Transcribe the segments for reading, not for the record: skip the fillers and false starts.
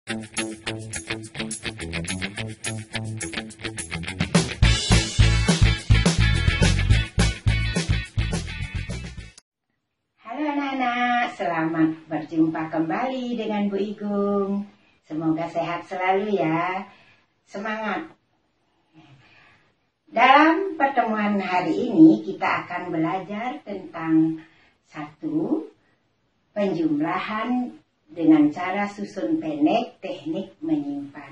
Halo anak-anak, selamat berjumpa kembali dengan Bu Igung. Semoga sehat selalu ya. Semangat! Dalam pertemuan hari ini kita akan belajar tentang satu, penjumlahan dengan cara susun pendek, teknik menyimpan.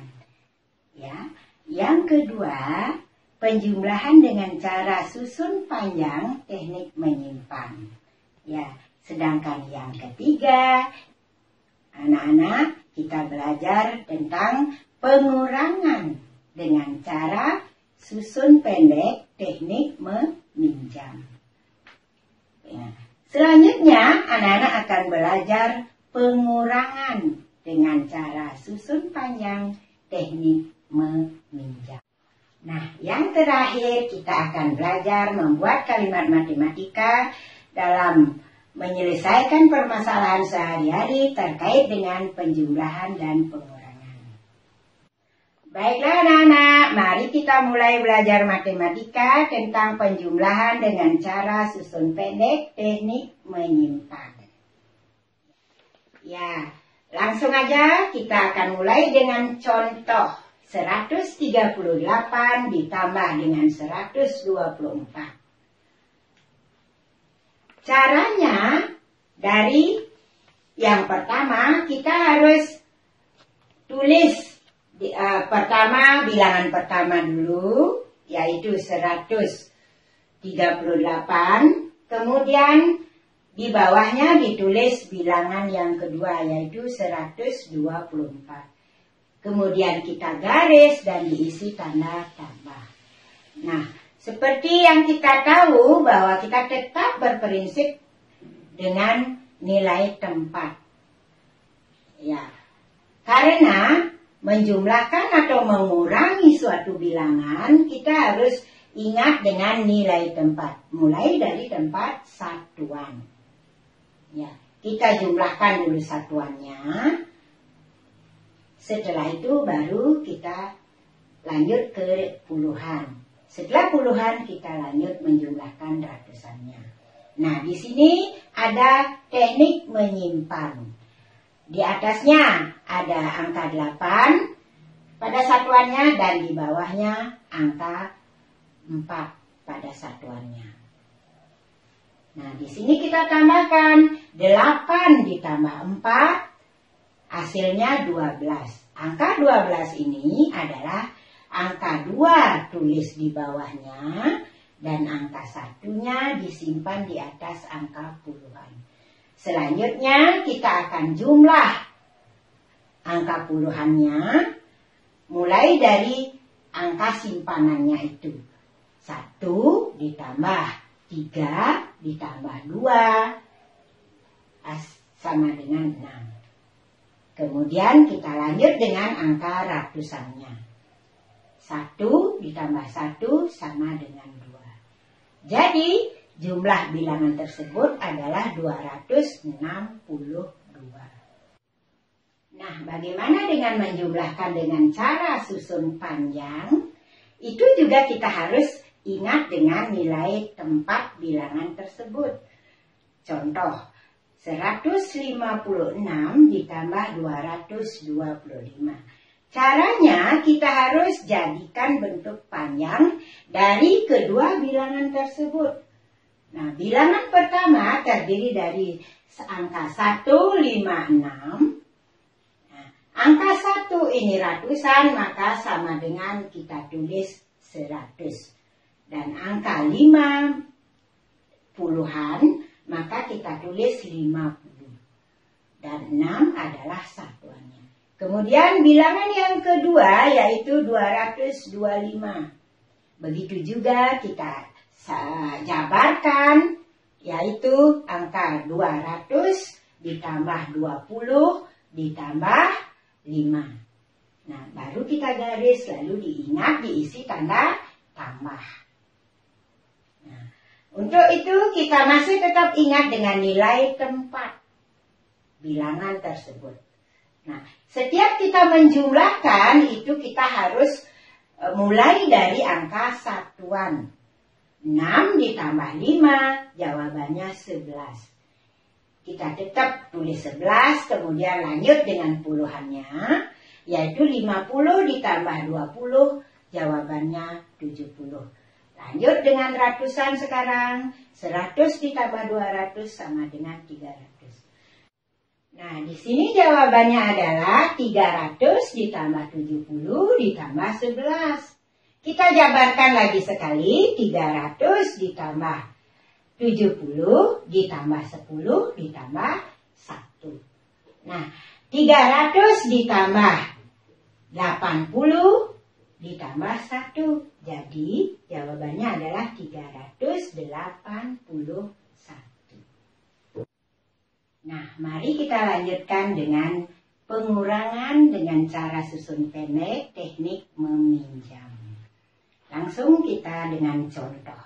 Ya. Yang kedua, penjumlahan dengan cara susun panjang, teknik menyimpan. Ya. Sedangkan yang ketiga, anak-anak kita belajar tentang pengurangan dengan cara susun pendek, teknik meminjam. Ya. Selanjutnya, anak-anak akan belajar pengurangan dengan cara susun panjang, teknik meminjam. Nah, yang terakhir kita akan belajar membuat kalimat matematika dalam menyelesaikan permasalahan sehari-hari terkait dengan penjumlahan dan pengurangan. Baiklah anak-anak, mari kita mulai belajar matematika tentang penjumlahan dengan cara susun pendek, teknik menyimpan. Ya, langsung aja kita akan mulai dengan contoh 138 ditambah dengan 124. Caranya, dari yang pertama kita harus tulis pertama bilangan pertama dulu, yaitu 138. Kemudian di bawahnya ditulis bilangan yang kedua, yaitu 124. Kemudian kita garis dan diisi tanda tambah. Nah, seperti yang kita tahu bahwa kita tetap berprinsip dengan nilai tempat. Ya, karena menjumlahkan atau mengurangi suatu bilangan, kita harus ingat dengan nilai tempat. Mulai dari tempat satuan. Ya, kita jumlahkan dulu satuannya. Setelah itu baru kita lanjut ke puluhan. Setelah puluhan kita lanjut menjumlahkan ratusannya. Nah, di sini ada teknik menyimpan. Di atasnya ada angka 8 pada satuannya dan di bawahnya angka 4 pada satuannya. Nah, di sini kita tambahkan 8 ditambah 4, hasilnya 12. Angka 12 ini adalah angka 2 tulis di bawahnya dan angka 1-nya disimpan di atas angka puluhan. Selanjutnya kita akan jumlah angka puluhannya mulai dari angka simpanannya itu. 1 ditambah 3 ditambah 2 sama dengan 6. Kemudian kita lanjut dengan angka ratusannya. 1 ditambah 1 sama dengan 2. Jadi jumlah bilangan tersebut adalah 262. Nah, bagaimana dengan menjumlahkan dengan cara susun panjang? Itu juga kita harus ingat dengan nilai tempat bilangan tersebut. Contoh, 156 ditambah 225. Caranya kita harus jadikan bentuk panjang dari kedua bilangan tersebut. Nah, bilangan pertama terdiri dari angka 156. Nah, angka 1 ini ratusan, maka sama dengan kita tulis 100. Dan angka 5 puluhan, maka kita tulis 50. Dan 6 adalah satuannya. Kemudian bilangan yang kedua yaitu 225. Begitu juga kita jabarkan, yaitu angka 200 ditambah 20 ditambah 5. Nah, baru kita garis, lalu diingat diisi tanda tambah. Nah, untuk itu kita masih tetap ingat dengan nilai tempat bilangan tersebut. Nah, setiap kita menjumlahkan itu kita harus mulai dari angka satuan. 6 ditambah 5, jawabannya 11. Kita tetap tulis 11, kemudian lanjut dengan puluhannya, yaitu 50 ditambah 20, jawabannya 70. Lanjut dengan ratusan sekarang, 100 ditambah 200 sama dengan 300. Nah, di sini jawabannya adalah 300 ditambah 70 ditambah 11. Kita jabarkan lagi sekali, 300 ditambah 70 ditambah 10 ditambah 1. Nah, 300 ditambah 80 ditambah 1. Jadi, jawabannya adalah 381. Nah, mari kita lanjutkan dengan pengurangan dengan cara susun pendek, teknik meminjam. Langsung kita dengan contoh.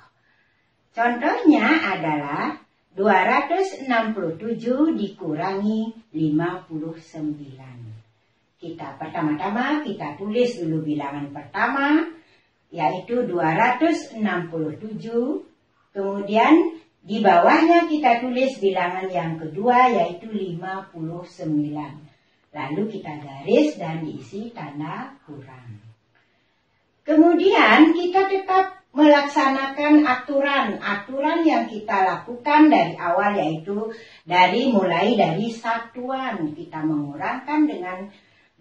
Contohnya adalah 267 dikurangi 59. Pertama-tama kita tulis dulu bilangan pertama, yaitu 267. Kemudian di bawahnya kita tulis bilangan yang kedua, yaitu 59. Lalu kita garis dan diisi tanda kurang. Kemudian kita tetap melaksanakan aturan yang kita lakukan dari awal, yaitu mulai dari satuan. Kita mengurangkan dengan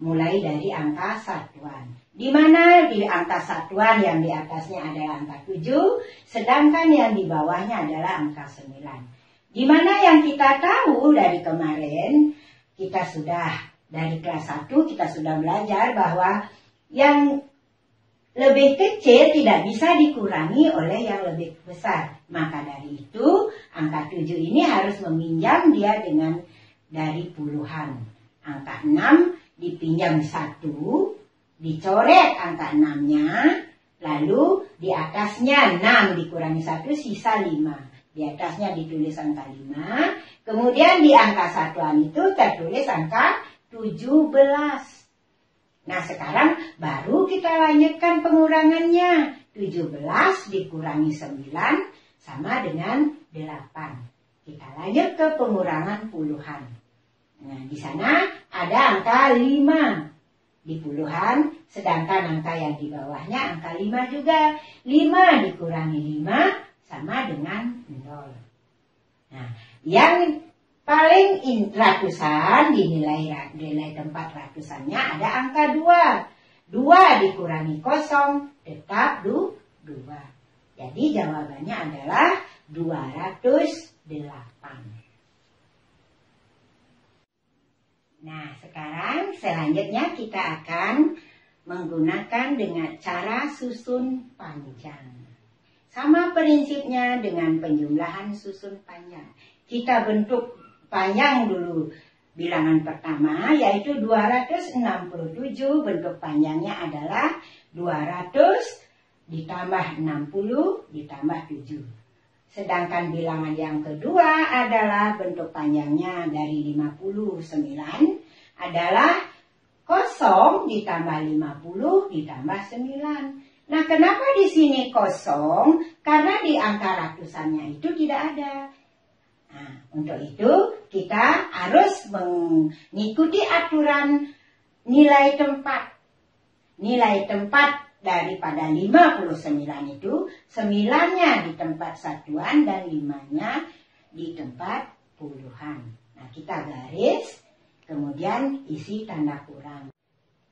mulai dari angka satuan. Di mana di angka satuan yang di atasnya adalah angka 7, sedangkan yang di bawahnya adalah angka 9. Di mana yang kita tahu dari kemarin, kita sudah dari kelas 1 kita sudah belajar bahwa yang lebih kecil tidak bisa dikurangi oleh yang lebih besar. Maka dari itu, angka 7 ini harus meminjam dia dari puluhan. Angka 6 dipinjam 1, dicoret angka 6-nya, lalu di atasnya 6 dikurangi 1, sisa 5. Di atasnya ditulis angka 5, kemudian di angka satuan itu tertulis angka 17. Nah, sekarang baru kita lanjutkan pengurangannya. 17 dikurangi 9 sama dengan 8. Kita lanjut ke pengurangan puluhan. Nah, di sana ada angka 5 di puluhan, sedangkan angka yang di bawahnya angka 5 juga. 5 dikurangi 5 sama dengan 0. Nah, yang paling ratusan, di nilai tempat ratusannya ada angka 2. 2 dikurangi 0, tetap 2. Jadi jawabannya adalah 208. Nah, sekarang selanjutnya kita akan menggunakan dengan cara susun panjang. Sama prinsipnya dengan penjumlahan susun panjang. Kita bentuk panjang dulu bilangan pertama, yaitu 267, bentuk panjangnya adalah 200 ditambah 60 ditambah 7. Sedangkan bilangan yang kedua adalah bentuk panjangnya dari 59 adalah 0 ditambah 50 ditambah 9. Nah, kenapa di sini 0? Karena di angka ratusannya itu tidak ada. Nah, untuk itu kita harus mengikuti aturan nilai tempat. Nilai tempat daripada 59 itu, 9-nya di tempat satuan dan 5-nya di tempat puluhan. Nah, kita garis, kemudian isi tanda kurang.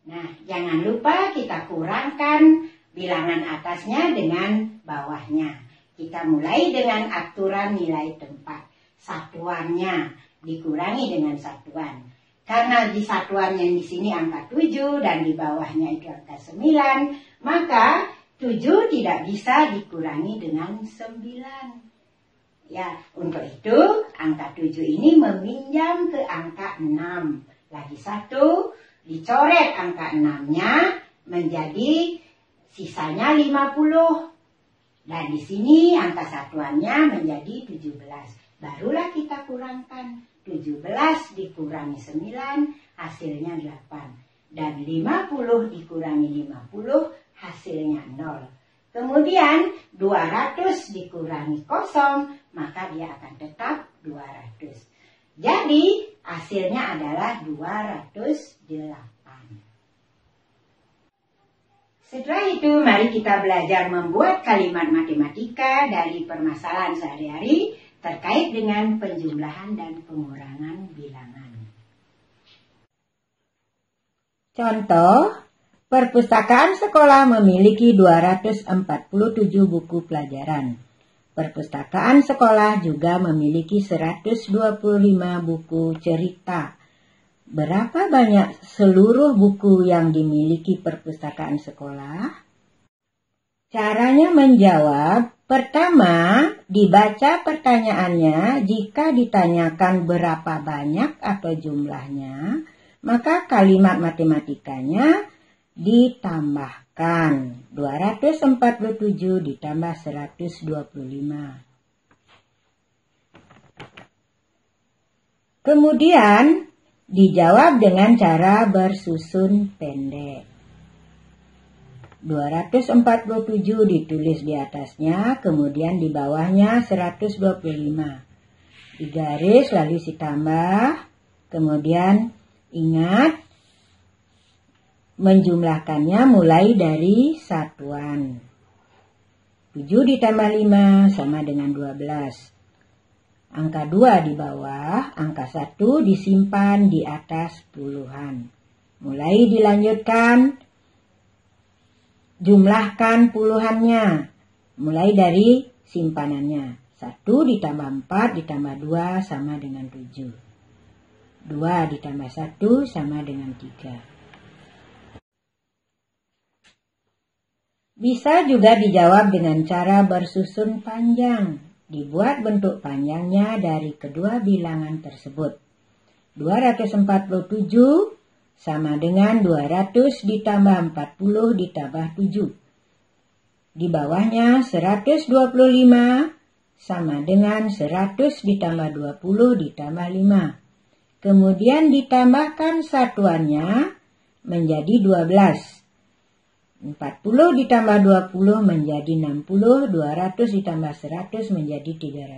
Nah, jangan lupa kita kurangkan bilangan atasnya dengan bawahnya. Kita mulai dengan aturan nilai tempat. Satuannya dikurangi dengan satuan. Karena di satuannya di sini angka 7 dan di bawahnya itu angka 9, maka 7 tidak bisa dikurangi dengan 9. Ya, untuk itu angka 7 ini meminjam ke angka 6. Lagi 1, dicoret angka 6-nya menjadi sisanya 50. Dan di sini angka satuannya menjadi 17. Barulah kita kurangkan. 17 dikurangi 9 hasilnya 8. Dan 50 dikurangi 50 hasilnya 0. Kemudian 200 dikurangi 0, maka dia akan tetap 200. Jadi hasilnya adalah 208. Setelah itu mari kita belajar membuat kalimat matematika dari permasalahan sehari-hari terkait dengan penjumlahan dan pengurangan bilangan. Contoh, perpustakaan sekolah memiliki 247 buku pelajaran. Perpustakaan sekolah juga memiliki 125 buku cerita. Berapa banyak seluruh buku yang dimiliki perpustakaan sekolah? Caranya menjawab, pertama, dibaca pertanyaannya. Jika ditanyakan berapa banyak atau jumlahnya, maka kalimat matematikanya ditambahkan. 247 ditambah 125. Kemudian dijawab dengan cara bersusun pendek. 247 ditulis di atasnya, kemudian di bawahnya 125. Digaris lalu ditambah, kemudian ingat menjumlahkannya mulai dari satuan. 7 ditambah 5 sama dengan 12. Angka 2 di bawah, angka 1 disimpan di atas puluhan. Mulai dilanjutkan, jumlahkan puluhannya. Mulai dari simpanannya. 1 ditambah 4 ditambah 2 sama dengan 7. 2 ditambah 1 sama dengan 3. Bisa juga dijawab dengan cara bersusun panjang. Dibuat bentuk panjangnya dari kedua bilangan tersebut. 247 sama dengan 200 ditambah 40 ditambah 7. Di bawahnya 125 sama dengan 100 ditambah 20 ditambah 5. Kemudian ditambahkan satuannya menjadi 12. 40 ditambah 20 menjadi 60, 200 ditambah 100 menjadi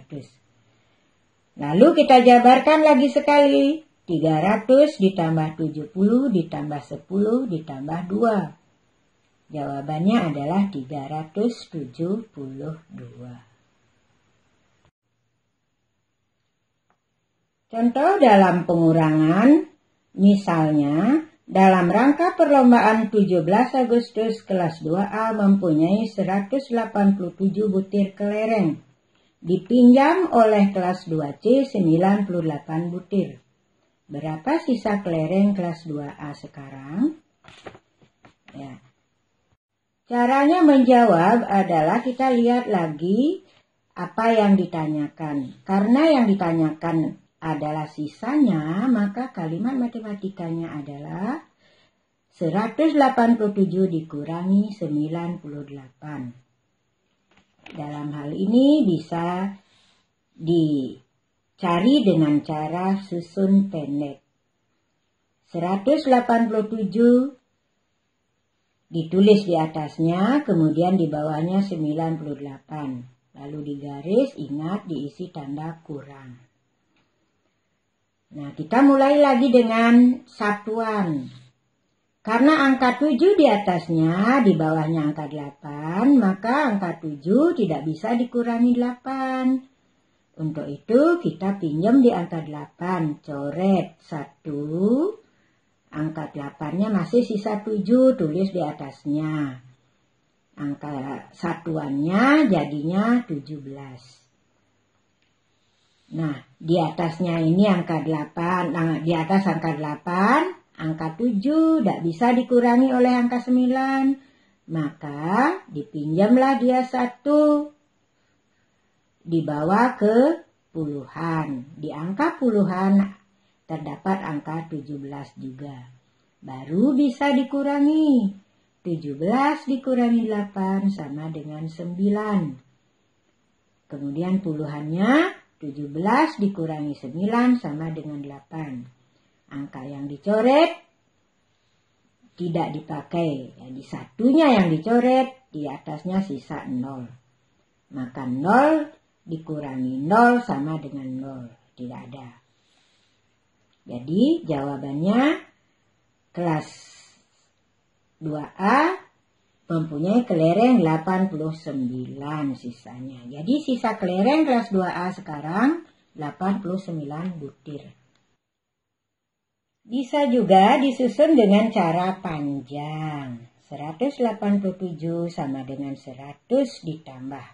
300. Lalu kita jabarkan lagi sekali. 300 ditambah 70 ditambah 10 ditambah 2. Jawabannya adalah 372. Contoh dalam pengurangan, misalnya, dalam rangka perlombaan 17 Agustus kelas 2A mempunyai 187 butir kelereng. Dipinjam oleh kelas 2C 98 butir. Berapa sisa kelereng kelas 2A sekarang? Ya. Caranya menjawab adalah kita lihat lagi apa yang ditanyakan. Karena yang ditanyakan adalah sisanya, maka kalimat matematikanya adalah 187 dikurangi 98. Dalam hal ini bisa dicari dengan cara susun pendek. 187 ditulis di atasnya, kemudian di bawahnya 98. Lalu digaris, ingat diisi tanda kurang. Nah, kita mulai lagi dengan satuan. Karena angka 7 di atasnya, di bawahnya angka 8, maka angka 7 tidak bisa dikurangi 8. Untuk itu kita pinjam di angka 8, coret 1, angka 8-nya masih sisa 7, tulis di atasnya. Angka satuannya jadinya 17. Nah, di atasnya ini angka 8, nah, di atas angka 8, angka 7 tidak bisa dikurangi oleh angka 9. Maka dipinjamlah dia 1. Dibawa ke puluhan. Di angka puluhan terdapat angka 17 juga. Baru bisa dikurangi. 17 dikurangi 8 sama dengan 9. Kemudian puluhannya 17 dikurangi 9 sama dengan 8. Angka yang dicoret tidak dipakai. Jadi satunya yang dicoret, di atasnya sisa 0. Maka 0 dikurangi 0 sama dengan 0. Tidak ada. Jadi jawabannya kelas 2A mempunyai kelereng 89 sisanya. Jadi sisa kelereng kelas 2A sekarang 89 butir. Bisa juga disusun dengan cara panjang. 187 sama dengan 100 ditambah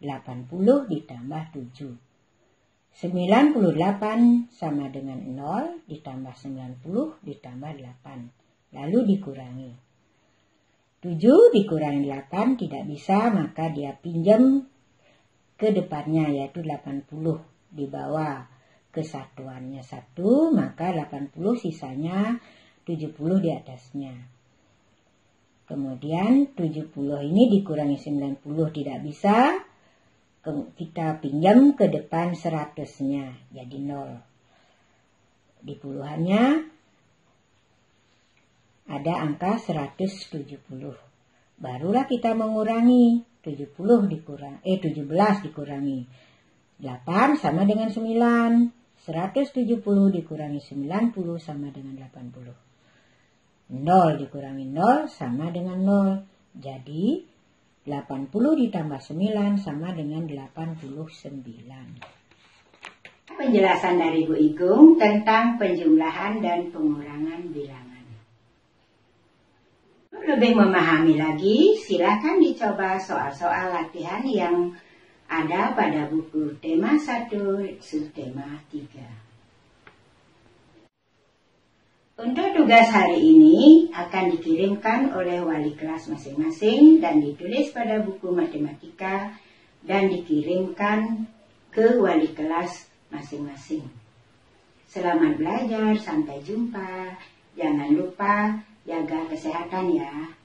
80 ditambah 7. 98 sama dengan 0 ditambah 90 ditambah 8. Lalu dikurangi. 7 dikurangi 8 tidak bisa, maka dia pinjam ke depannya yaitu 80. Dibawa kesatuannya 1, maka 80 sisanya 70 di atasnya. Kemudian 70 ini dikurangi 90 tidak bisa. Kita pinjam ke depan 100-nya, jadi 0. Di puluhannya ada angka 170. Barulah kita mengurangi 17 dikurangi 8 sama dengan 9. 170 dikurangi 90 sama dengan 80. 0 dikurangi 0 sama dengan 0. Jadi 80 ditambah 9 sama dengan 89. Penjelasan dari Bu Igung tentang penjumlahan dan pengurangan bilangan. Lebih memahami lagi, silakan dicoba soal-soal latihan yang ada pada buku tema 1, subtema 3. Untuk tugas hari ini akan dikirimkan oleh wali kelas masing-masing dan ditulis pada buku matematika dan dikirimkan ke wali kelas masing-masing. Selamat belajar, sampai jumpa. Jangan lupa jaga kesehatan ya.